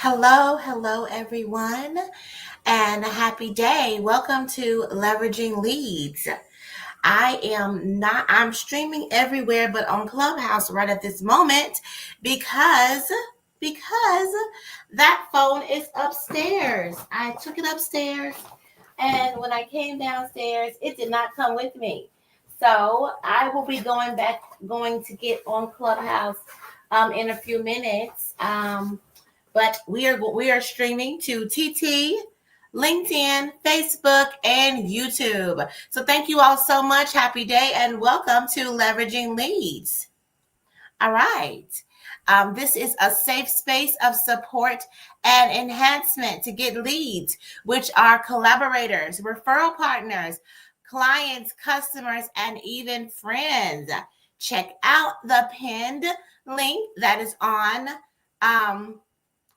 Hello, everyone, and a happy day. Welcome to Leveraging Leads. I'm streaming everywhere but on Clubhouse right at this moment because because that phone is upstairs. I took it upstairs, and when I came downstairs, it did not come with me. So I will be going to get on Clubhouse in a few minutes. But we are streaming to TT, LinkedIn, Facebook, and YouTube. So thank you all so much. Happy day and welcome to Leveraging Leads. All right. This is a safe space of support and enhancement to get leads, which are collaborators, referral partners, clients, customers, and even friends. Check out the pinned link that is on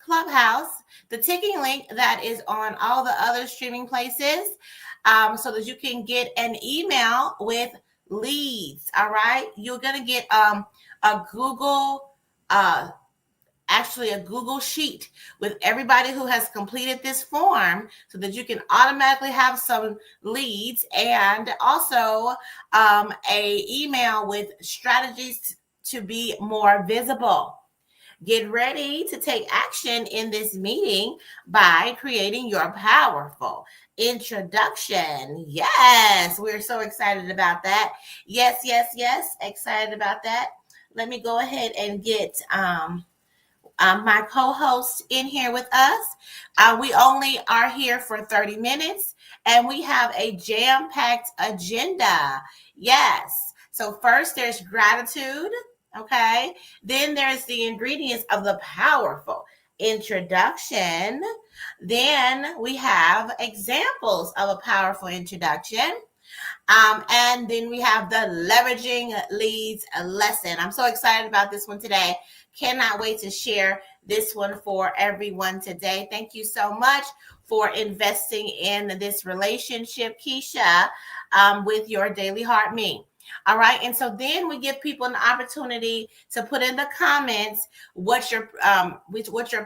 Clubhouse, the ticking link that is on all the other streaming places, so that you can get an email with leads. All right, you're gonna get a Google, actually a Google sheet with everybody who has completed this form, so that you can automatically have some leads, and also a email with strategies to be more visible. Get ready to take action in this meeting by creating your powerful introduction. Yes, we're so excited about that. Yes, excited about that. Let me go ahead and get my co-host in here with us. We only are here for 30 minutes and we have a jam-packed agenda. Yes. So first there's gratitude. Okay. Then there's the ingredients of the powerful introduction. Then we have examples of a powerful introduction. And then we have the leveraging leads lesson. I'm so excited about this one today. Cannot wait to share this one for everyone today. Thank you so much for investing in this relationship, Keisha, with your Daily Heart Me. All right. And so then we give people an opportunity to put in the comments what your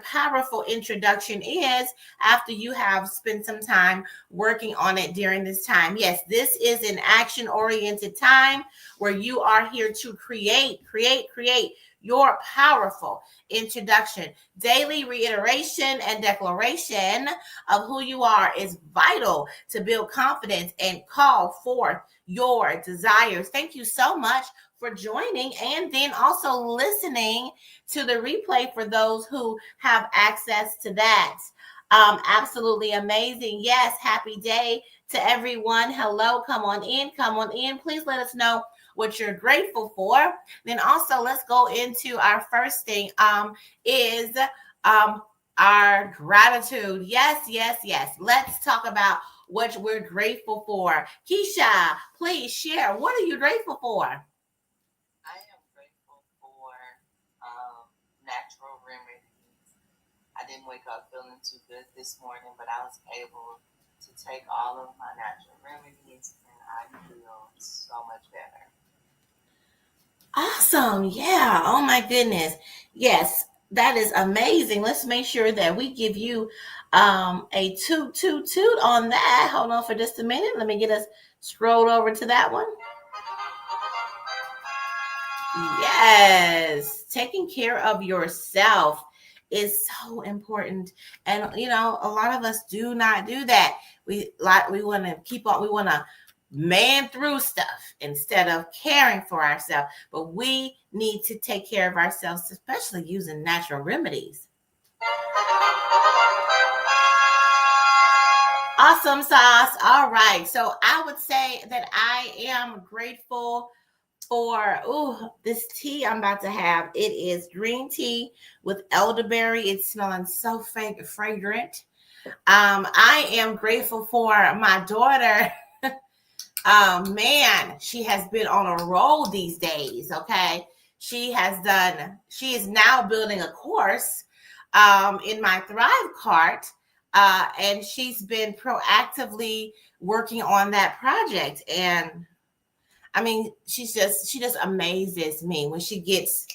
powerful introduction is after you have spent some time working on it during this time. Yes, this is an action-oriented time where you are here to create your powerful introduction. Daily reiteration and declaration of who you are is vital to build confidence and call forth your desires. Thank you so much for joining and then also listening to the replay for those who have access to that. Absolutely amazing. Yes, happy day to everyone. Hello, come on in. Please let us know what you're grateful for. Then also let's go into our first thing is our gratitude. Yes. Let's talk about what we're grateful for. Keisha, please share. What are you grateful for? I am grateful for natural remedies. I didn't wake up feeling too good this morning, but I was able to take all of my natural remedies and I feel so much better. Awesome. Yeah. Oh my goodness. Yes, that is amazing. Let's make sure that we give you a toot on that. Hold on for just a minute. Let me get us scrolled over to that one. Yes. Taking care of yourself is so important. And you know, a lot of us do not do that. We want to keep on, we want to man through stuff instead of caring for ourselves. But we need to take care of ourselves, especially using natural remedies. Awesome sauce. All right. So I would say that I am grateful for this tea I'm about to have. It is green tea with elderberry. It's smelling so fragrant. I am grateful for my daughter. Man, she has been on a roll these days. Okay. She is now building a course in my Thrive cart. And she's been proactively working on that project. And I mean, she just amazes me when she gets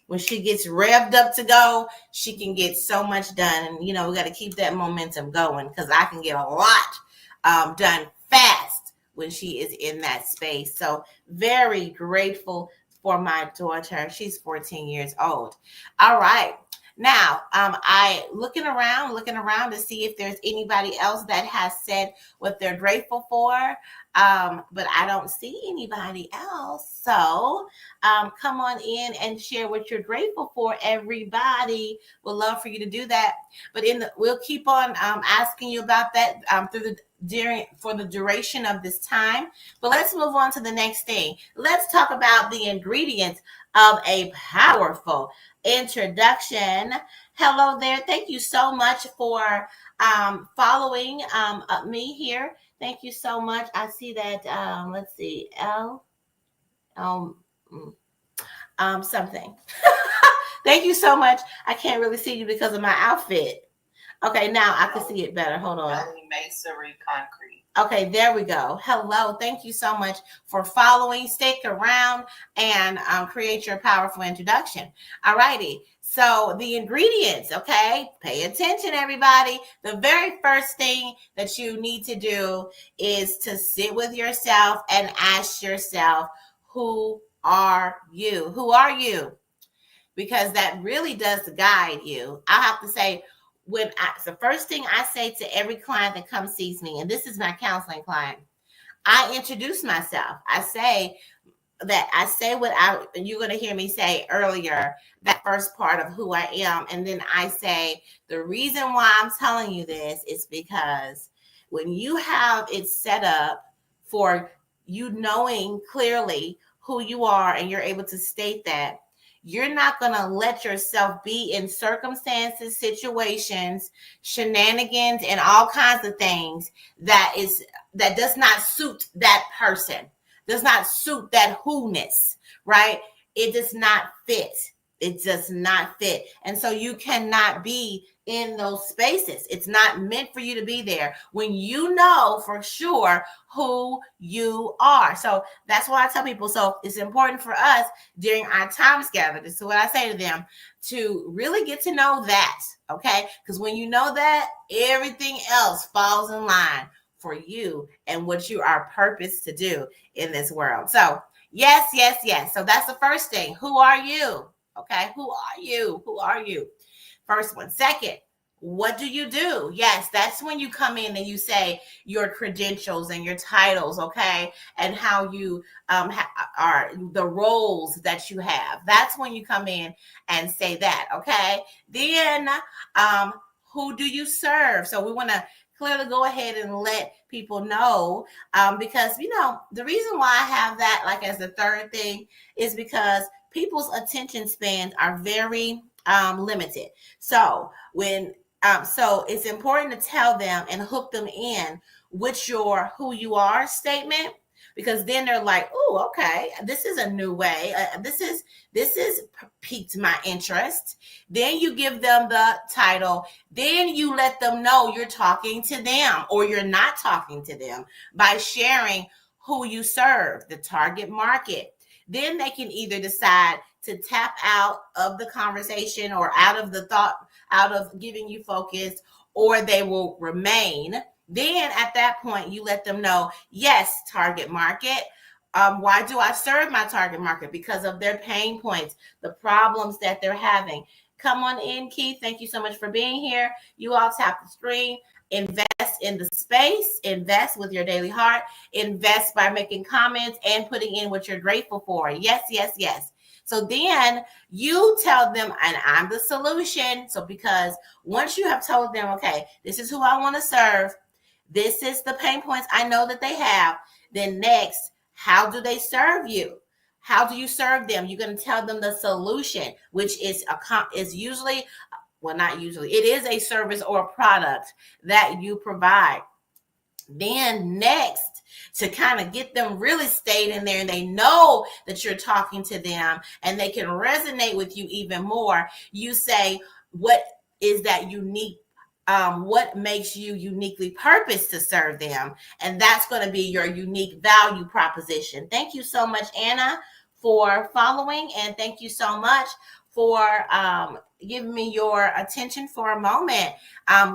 when she gets revved up to go, she can get so much done. And we got to keep that momentum going, because I can get a lot done fast when she is in that space. So very grateful for my daughter. She's 14 years old. All right. Now, I looking around to see if there's anybody else that has said what they're grateful for. But I don't see anybody else. So come on in and share what you're grateful for. Everybody would love for you to do that. But we'll keep on asking you about that for the duration of this time. But let's move on to the next thing. Let's talk about the ingredients of a powerful introduction. Hello there. Thank you so much for following me here. Thank you so much. I see that. Let's see. Um, something. Thank you so much. I can't really see you because of my outfit. Okay, now I can see it better. Hold on. Masonry concrete. Okay, there we go. Hello. Thank you so much for following. Stick around and create your powerful introduction. All righty. So the ingredients, okay? Pay attention, everybody. The very first thing that you need to do is to sit with yourself and ask yourself, who are you? Who are you? Because that really does guide you. I have to say, it's the first thing I say to every client that comes sees me, and this is my counseling client, I introduce myself. I say what you're going to hear me say earlier, that first part of who I am. And then I say, the reason why I'm telling you this is because when you have it set up for you knowing clearly who you are and you're able to state that, you're not going to let yourself be in circumstances, situations, shenanigans, and all kinds of things that does not suit that person, does not suit that who-ness, right? It does not fit. It does not fit. And so you cannot be in those spaces. It's not meant for you to be there when you know for sure who you are. So that's why I tell people, so it's important for us during our time together. This is what I say to them, to really get to know that, okay? Because when you know that, everything else falls in line for you and what you are purposed to do in this world. So yes. So that's the first thing. Who are you? Okay, who are you? Who are you? First one. Second, what do you do? Yes, that's when you come in and you say your credentials and your titles, okay, and how you are, the roles that you have. That's when you come in and say that, okay? Then, who do you serve? So we want to clearly go ahead and let people know, because the reason why I have that like as the third thing is because people's attention spans are very limited. So so it's important to tell them and hook them in with your who you are statement, because then they're like, oh, okay, this is a new way. This is piqued my interest. Then you give them the title. Then you let them know you're talking to them or you're not talking to them by sharing who you serve, the target market. Then they can either decide to tap out of the conversation or out of the thought, out of giving you focus, or they will remain. Then at that point, you let them know, yes, target market. Why do I serve my target market? Because of their pain points, the problems that they're having. Come on in, Keith. Thank you so much for being here. You all tap the screen. Invest in the space. Invest with your daily heart. Invest by making comments and putting in what you're grateful for. Yes. So then you tell them, and I'm the solution. So because once you have told them, okay, this is who I want to serve, this is the pain points I know that they have, then next, how do they serve you? How do you serve them? You're going to tell them the solution, which is usually, well, not usually, it is a service or a product that you provide. Then next, to kind of get them really stayed in there and they know that you're talking to them and they can resonate with you even more, you say, what is that unique, what makes you uniquely purposed to serve them? And that's going to be your unique value proposition. Thank you so much, Anna, for following, and thank you so much for giving me your attention for a moment.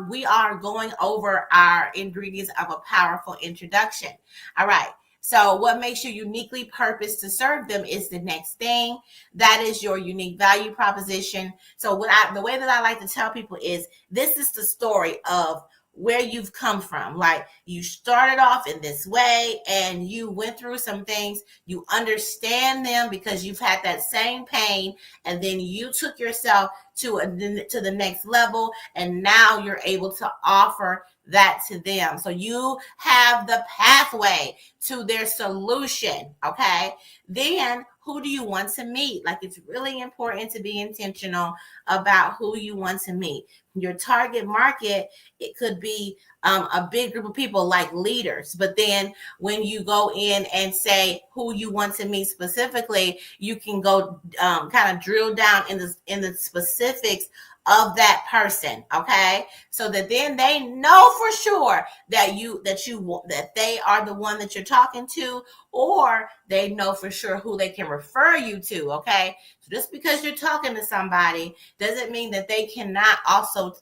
We are going over our ingredients of a powerful introduction. All right. So, what makes you uniquely purposed to serve them is the next thing. That is your unique value proposition. So, the way that I like to tell people is this is the story of where you've come from. Like you started off in this way and you went through some things, you understand them because you've had that same pain, and then you took yourself to the next level, and now you're able to offer that to them. So you have the pathway to their solution. Okay. Then who do you want to meet? Like it's really important to be intentional about who you want to meet. Your target market, it could be a big group of people like leaders. But then when you go in and say who you want to meet specifically, you can go kind of drill down in the specifics of that person. Okay, so that then they know for sure that they are the one that you're talking to, or they know for sure who they can refer you to. Okay, so just because you're talking to somebody doesn't mean that they cannot also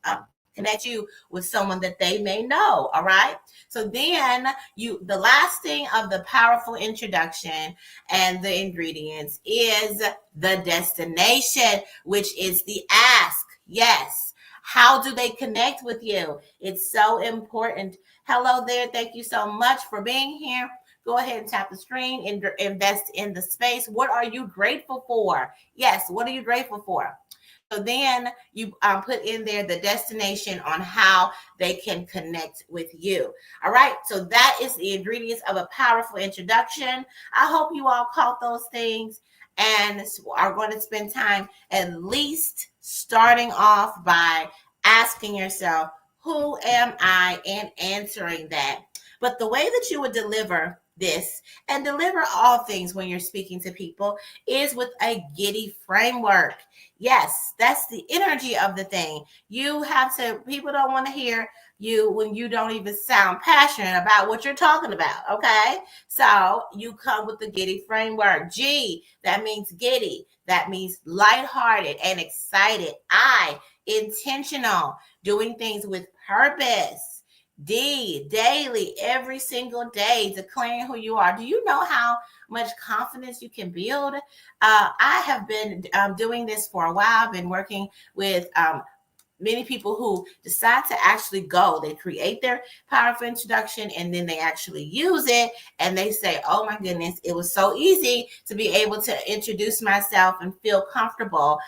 connect you with someone that they may know. All right. So then the last thing of the powerful introduction and the ingredients is the destination, which is the ask. Yes. How do they connect with you? It's so important. Hello there. Thank you so much for being here. Go ahead and tap the screen and invest in the space. What are you grateful for? Yes. What are you grateful for? So then you put in there the destination on how they can connect with you. All right. So that is the ingredients of a powerful introduction. I hope you all caught those things and are going to spend time at least starting off by asking yourself, who am I, and answering that. But the way that you would deliver this and deliver all things when you're speaking to people is with a giddy framework. Yes, that's the energy of the thing. You have to, people don't want to hear you when you don't even sound passionate about what you're talking about. Okay. So you come with the giddy framework. G, that means giddy. That means lighthearted and excited. I, intentional, doing things with purpose. D, daily, every single day, declaring who you are. Do you know how much confidence you can build? I have been doing this for a while. I've been working with many people who decide to actually go. They create their powerful introduction and then they actually use it. And they say, oh my goodness, it was so easy to be able to introduce myself and feel comfortable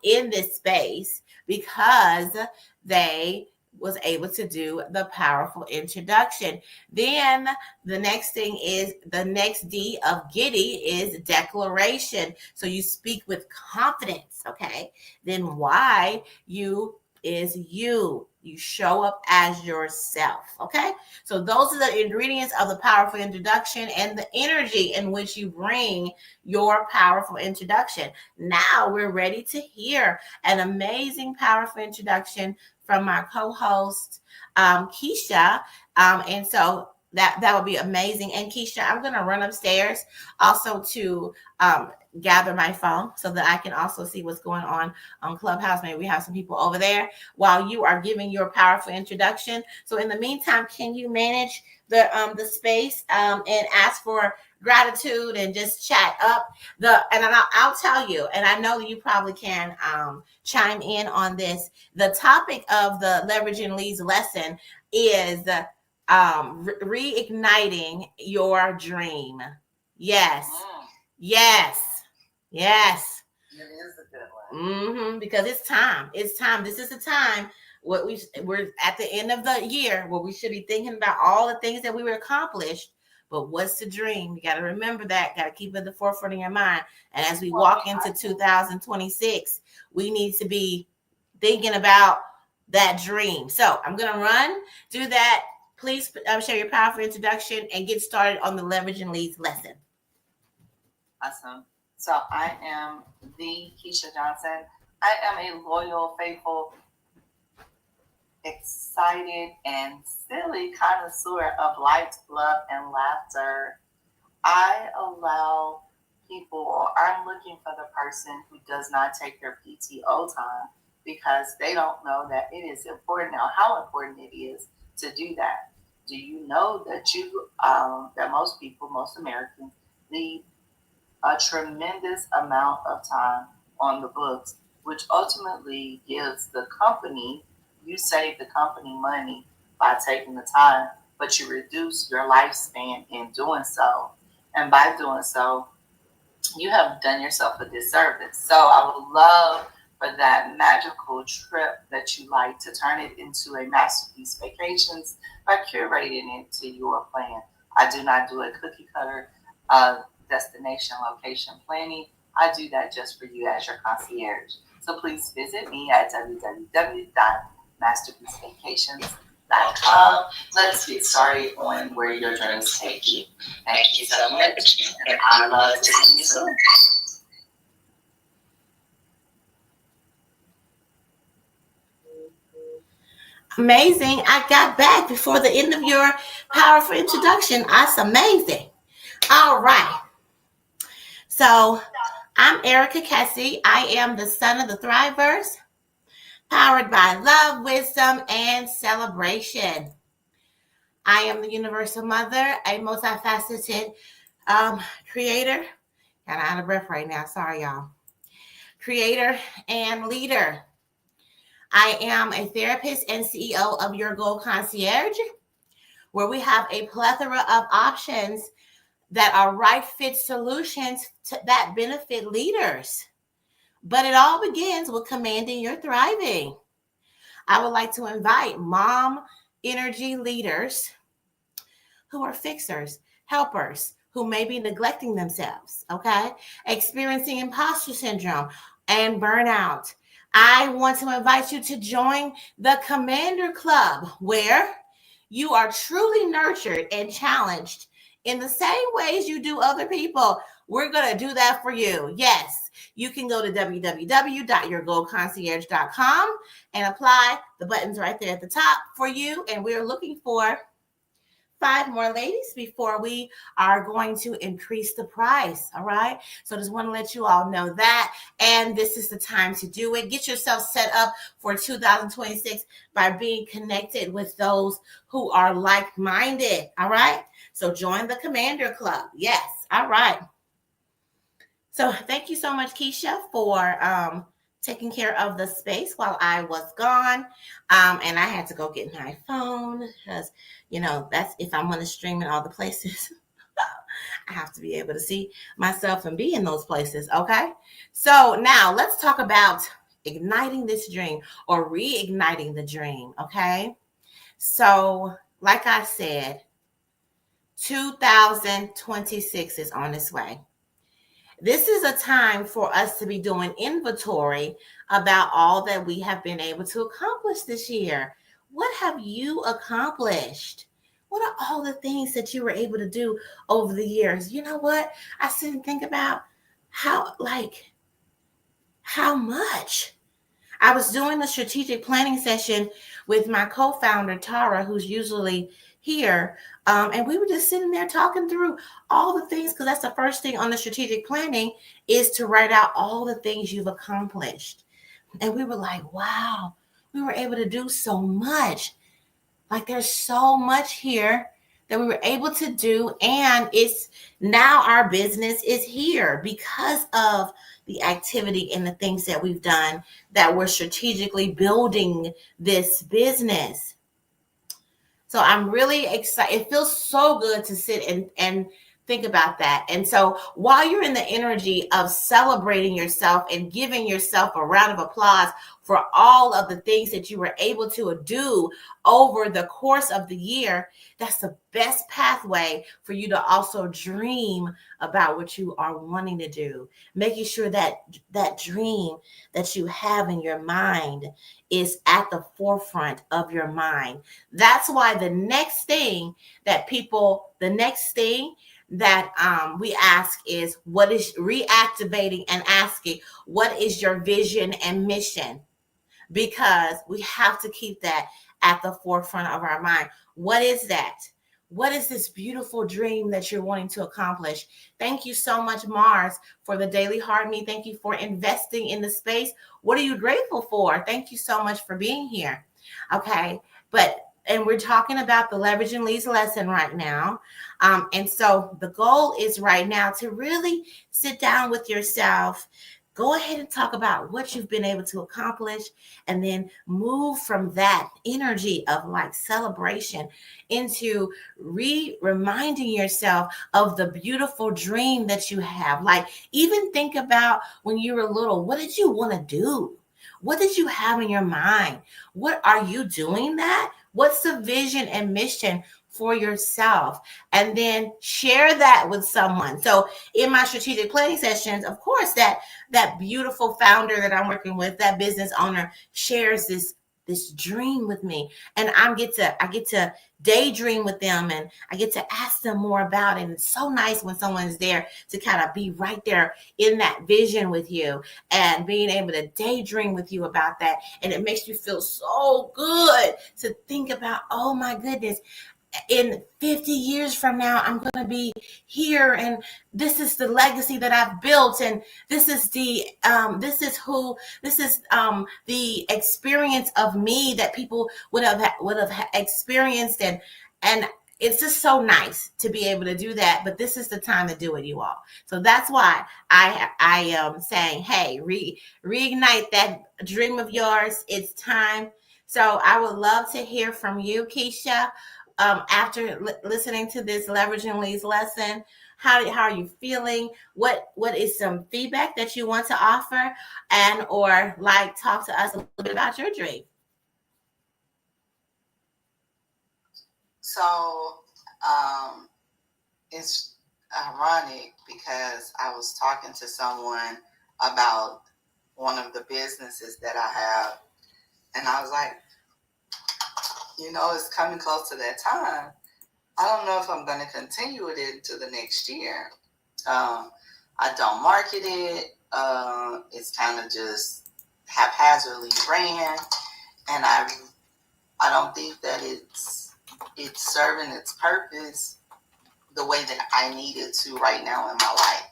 in this space because they was able to do the powerful introduction. Then the next thing is the next D of giddy is declaration. So you speak with confidence. Okay. Then Y, you is you. You show up as yourself. Okay. So those are the ingredients of the powerful introduction and the energy in which you bring your powerful introduction. Now we're ready to hear an amazing, powerful introduction from my co-host, Keisha. And so that would be amazing. And Keisha, I'm going to run upstairs also to gather my phone so that I can also see what's going on Clubhouse. Maybe we have some people over there while you are giving your powerful introduction. So in the meantime, can you manage the space and ask for gratitude and just chat up and I'll tell you, and I know that you probably can chime in on this. The topic of the leveraging leads lesson is reigniting your dream. Yes. Yes. Yes. It is a good one. Because it's time. It's time. This is the time. We're at the end of the year where we should be thinking about all the things that we were accomplished. But what's the dream? You got to remember that. Got to keep it at the forefront of your mind. And as we walk into 2026, we need to be thinking about that dream. So I'm going to run, do that. Please share your powerful introduction and get started on the leveraging leads lesson. Awesome. So I am the Keisha Johnson. I am a loyal, faithful, excited, and silly connoisseur of light, love, and laughter. I allow people are looking for the person who does not take their PTO time because they don't know that it is important now, how important it is to do that. Do you know that that most people, most Americans, leave a tremendous amount of time on the books, which ultimately gives the company, you save the company money by taking the time, but you reduce your lifespan in doing so. And by doing so, you have done yourself a disservice. So I would love for that magical trip that you like to turn it into a masterpiece vacations by curating it to your plan. I do not do a cookie cutter destination location planning. I do that just for you as your concierge. So please visit me at www.masterpiecevacations.com. Let's get started on where your dreams take you. Thank you so much, and I love to see you soon. Amazing. I got back before the end of your powerful introduction. That's amazing. All right. So I'm Erica Kessie. I am the son of the Thrivers, powered by love, wisdom, and celebration. I am the universal mother, a multifaceted creator. Kind of out of breath right now. Sorry, y'all. Creator and leader. I am a therapist and CEO of Your Goal Concierge, where we have a plethora of options that are right fit solutions that benefit leaders. But it all begins with commanding your thriving. I would like to invite mom energy leaders who are fixers, helpers, who may be neglecting themselves, okay? Experiencing imposter syndrome and burnout. I want to invite you to join the Commander Club, where you are truly nurtured and challenged in the same ways you do other people. We're going to do that for you. Yes, you can go to www.yourgoalconcierge.com and apply. The button's right there at the top for you. And we're looking for 5 more ladies before we are going to increase the price. All right. So just want to let you all know that. And this is the time to do it. Get yourself set up for 2026 by being connected with those who are like-minded. All right. So join the Commander Club. Yes. All right. So thank you so much, Keisha, for taking care of the space while I was gone. And I had to go get my phone because, that's if I'm going to stream in all the places. I have to be able to see myself and be in those places. Okay. So now let's talk about igniting this dream or reigniting the dream. Okay. So, like I said, 2026 is on its way. This is a time for us to be doing inventory about all that we have been able to accomplish this year. What have you accomplished? What are all the things that you were able to do over the years? You know what? I sit and think about how much. I was doing a strategic planning session with my co-founder, Tara, who's usually here. And we were just sitting there talking through all the things, because that's the first thing on the strategic planning is to write out all the things you've accomplished. And we were like, wow, we were able to do so much. Like there's so much here that we were able to do. And it's now our business is here because of the activity and the things that we've done, that we're strategically building this business. So I'm really excited. It feels so good to sit and think about that. And so while you're in the energy of celebrating yourself and giving yourself a round of applause for all of the things that you were able to do over the course of the year, that's the best pathway for you to also dream about what you are wanting to do. Making sure that that dream that you have in your mind is at the forefront of your mind. That's why the next thing that we ask is, what is reactivating and asking, what is your vision and mission? Because we have to keep that at the forefront of our mind. What is that? What is this beautiful dream that you're wanting to accomplish? Thank you so much, Mars, for the Daily Heart Me. Thank you for investing in the space. What are you grateful for? Thank you so much for being here. Okay. And we're talking about the leveraging leads lesson right now. And so the goal is right now to really sit down with yourself. Go ahead and talk about what you've been able to accomplish, and then move from that energy of like celebration into reminding yourself of the beautiful dream that you have. Like, even think about when you were little, what did you want to do? What did you have in your mind? What are you doing that? What's the vision and mission for yourself? And then share that with someone. So in my strategic planning sessions, of course, that beautiful founder that I'm working with, that business owner, shares this dream with me, and I get to daydream with them, and I get to ask them more about it. And it's so nice when someone is there to kind of be right there in that vision with you, and being able to daydream with you about that. And it makes you feel so good to think about, oh my goodness, in 50 years from now, I'm going to be here, and this is the legacy that I've built, and this is the experience of me that people would have experienced. And it's just so nice to be able to do that. But this is the time to do it, you all. So that's why I am saying, hey, reignite that dream of yours. It's time. So I would love to hear from you, Keisha. After listening to this leveraging leads lesson, how are you feeling? What is some feedback that you want to offer, and or like talk to us a little bit about your dream? So um, it's ironic because I was talking to someone about one of the businesses that I have, and I was like, it's coming close to that time. I don't know if I'm going to continue with it into the next year. I don't market it. It's kind of just haphazardly ran, and I don't think that it's serving its purpose the way that I need it to right now in my life.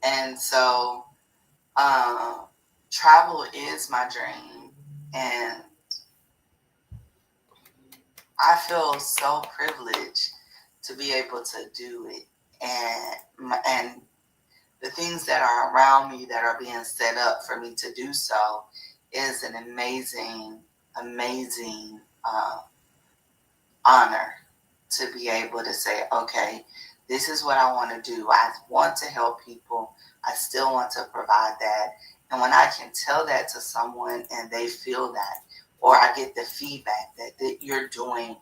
And so, travel is my dream, and I feel so privileged to be able to do it, and the things that are around me that are being set up for me to do so is an amazing, amazing honor to be able to say, okay, this is what I want to do. I want to help people. I still want to provide that. And when I can tell that to someone and they feel that, or I get the feedback that you're doing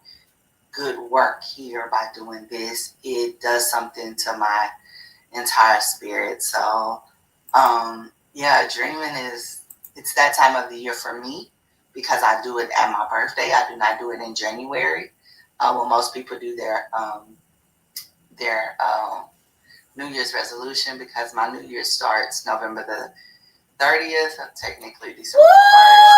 good work here by doing this, it does something to my entire spirit. So, yeah, dreaming it's that time of the year for me because I do it at my birthday. I do not do it in January. When most people do their New Year's resolution, because my New Year starts November the 30th, technically December 1st.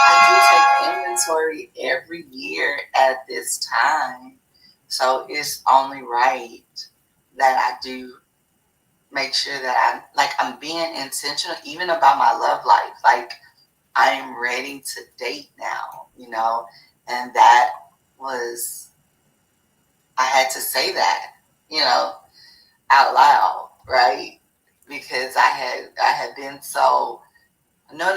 I do take inventory every year at this time. So it's only right that I do make sure that I'm being intentional even about my love life. Like, I am ready to date now, and that was, I had to say that, out loud, right? Because I had been so, no,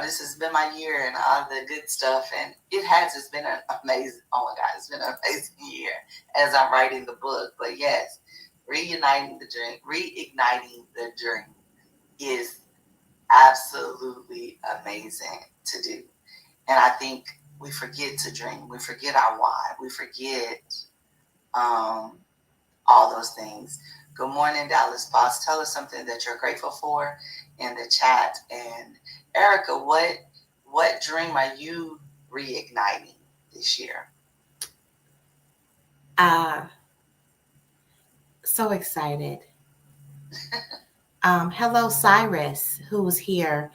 this has been my year and all the good stuff. And it's been an amazing, oh my God, it's been an amazing year as I'm writing the book. But yes, reigniting the dream is absolutely amazing to do. And I think we forget to dream. We forget our why. We forget all those things. Good morning, Dallas Boss. Tell us something that you're grateful for in the chat. And Erica, what dream are you reigniting this year? So excited. Hello, Cyrus, who was here.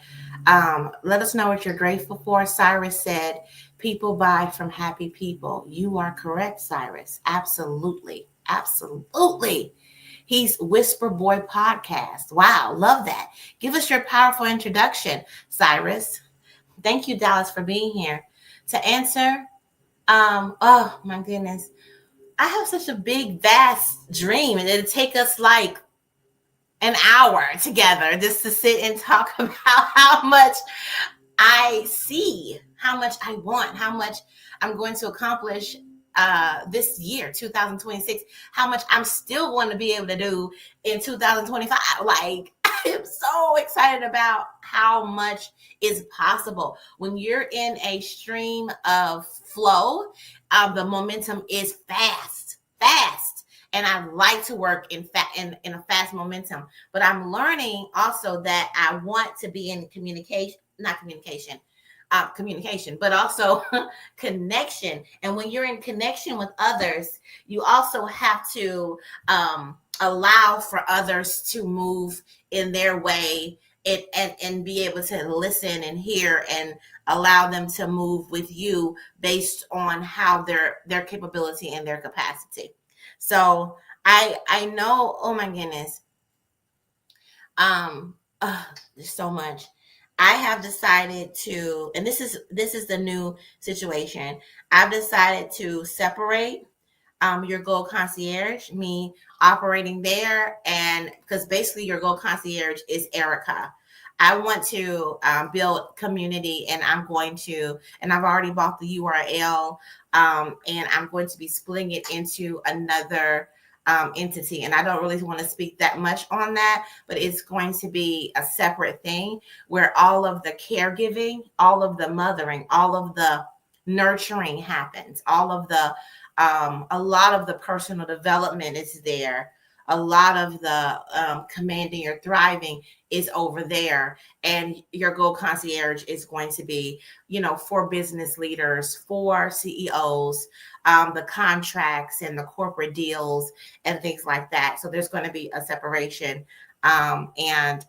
Let us know what you're grateful for. Cyrus said, People buy from happy people. You are correct, Cyrus. Absolutely. Absolutely. He's Whisper Boy Podcast. Wow, love that. Give us your powerful introduction, Cyrus. Thank you, Dallas, for being here. To answer, oh my goodness. I have such a big, vast dream, and it'd take us like an hour together just to sit and talk about how much I see, how much I want, how much I'm going to accomplish this year, 2026, how much I'm still going to be able to do in 2025. Like, I am so excited about how much is possible. When you're in a stream of flow, the momentum is fast, fast. And I like to work in a fast momentum. But I'm learning also that I want to be in communication, not communication, communication, but also connection. And when you're in connection with others, you also have to allow for others to move in their way, and be able to listen and hear and allow them to move with you based on how their capability and their capacity. So I know, oh my goodness, um there's so much. I have decided to, and this is the new situation. I've decided to separate your goal concierge, me operating there, and because basically your goal concierge is Erica. I want to build community, and I've already bought the URL, and I'm going to be splitting it into another entity. And I don't really want to speak that much on that, but it's going to be a separate thing where all of the caregiving, all of the mothering, all of the nurturing happens, all of the a lot of the personal development is there. A lot of the commanding or thriving is over there. And your goal concierge is going to be, for business leaders, for CEOs, the contracts and the corporate deals and things like that. So there's going to be a separation. And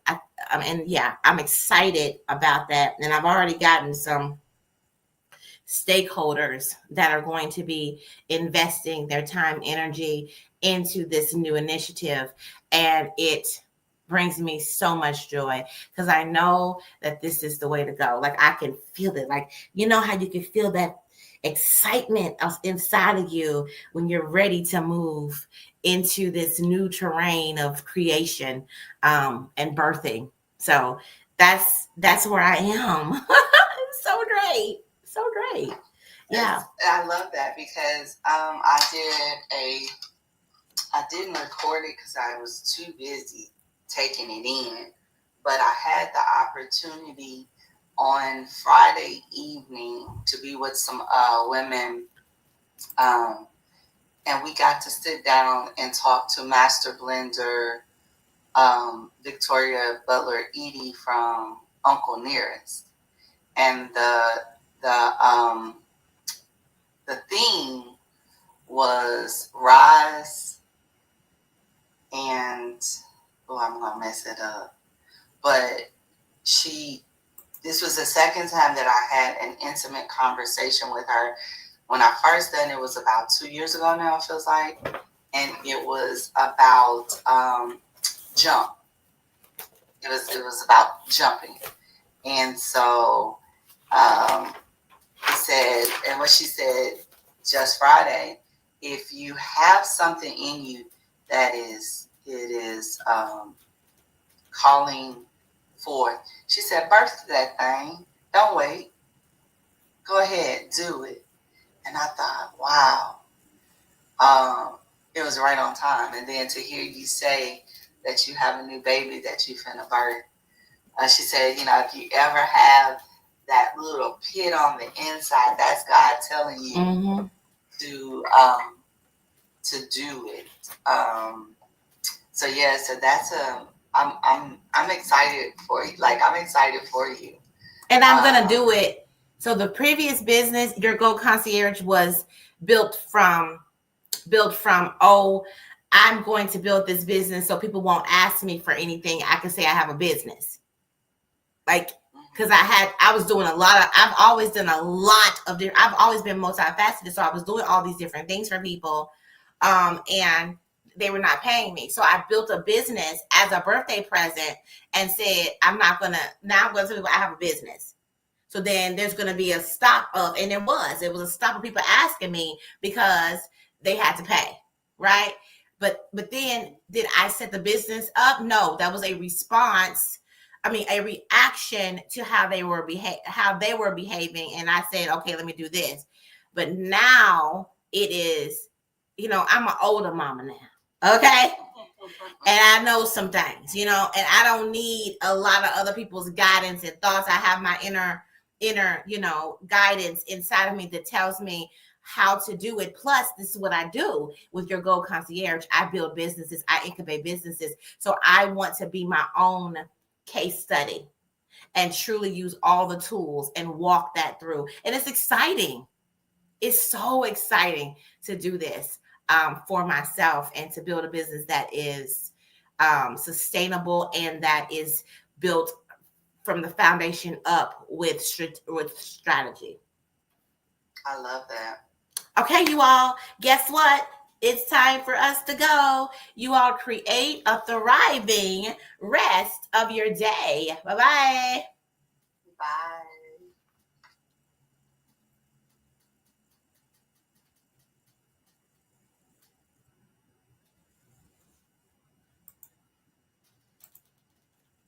yeah, I'm excited about that. And I've already gotten some stakeholders that are going to be investing their time, energy into this new initiative. And it brings me so much joy because I know that this is the way to go. Like, I can feel it. Like, you know how you can feel that excitement inside of you when you're ready to move into this new terrain of creation, and birthing. So that's where I am. It's so great. So great. Yeah. I love that because I didn't record it because I was too busy taking it in, but I had the opportunity on Friday evening to be with some women, and we got to sit down and talk to Master Blender Victoria Butler Edie from Uncle Nearest, and the theme was rise and I'm gonna mess it up, but this was the second time that I had an intimate conversation with her. When I first done it was about 2 years ago now, it feels like, and it was about jump. It was about jumping, and so what she said just Friday, if you have something in you that is calling forth, she said, birth that thing. Don't wait. Go ahead, do it. And I thought, wow, it was right on time. And then to hear you say that you have a new baby that you finna birth, she said, if you ever have that little pit on the inside, that's God telling you Mm-hmm. to do it. So yeah, so that's I'm excited for you. Like, I'm excited for you. And I'm gonna do it. So the previous business, your Gold Concierge, was built from oh, I'm going to build this business so people won't ask me for anything. I can say I have a business. Like, because I was doing a lot of, I've always done a lot of different, I've always been multifaceted, so I was doing all these different things for people, and they were not paying me. So I built a business as a birthday present and said, now I'm gonna tell people I have a business. So then there's gonna be a stop of, and it was a stop of people asking me because they had to pay, right? But then did I set the business up? No, that was a response. I mean, a reaction to how they were behaving, and I said, okay, let me do this. But now it is, I'm an older mama now, okay, and I know some things, and I don't need a lot of other people's guidance and thoughts. I have my inner, guidance inside of me that tells me how to do it. Plus, this is what I do with your Gold Concierge. I build businesses, I incubate businesses. So I want to be my own case study and truly use all the tools and walk that through. And it's exciting. It's so exciting to do this for myself and to build a business that is sustainable and that is built from the foundation up with strategy. I love that. Okay, you all, guess what? It's time for us to go. You all create a thriving rest of your day. Bye bye. Bye.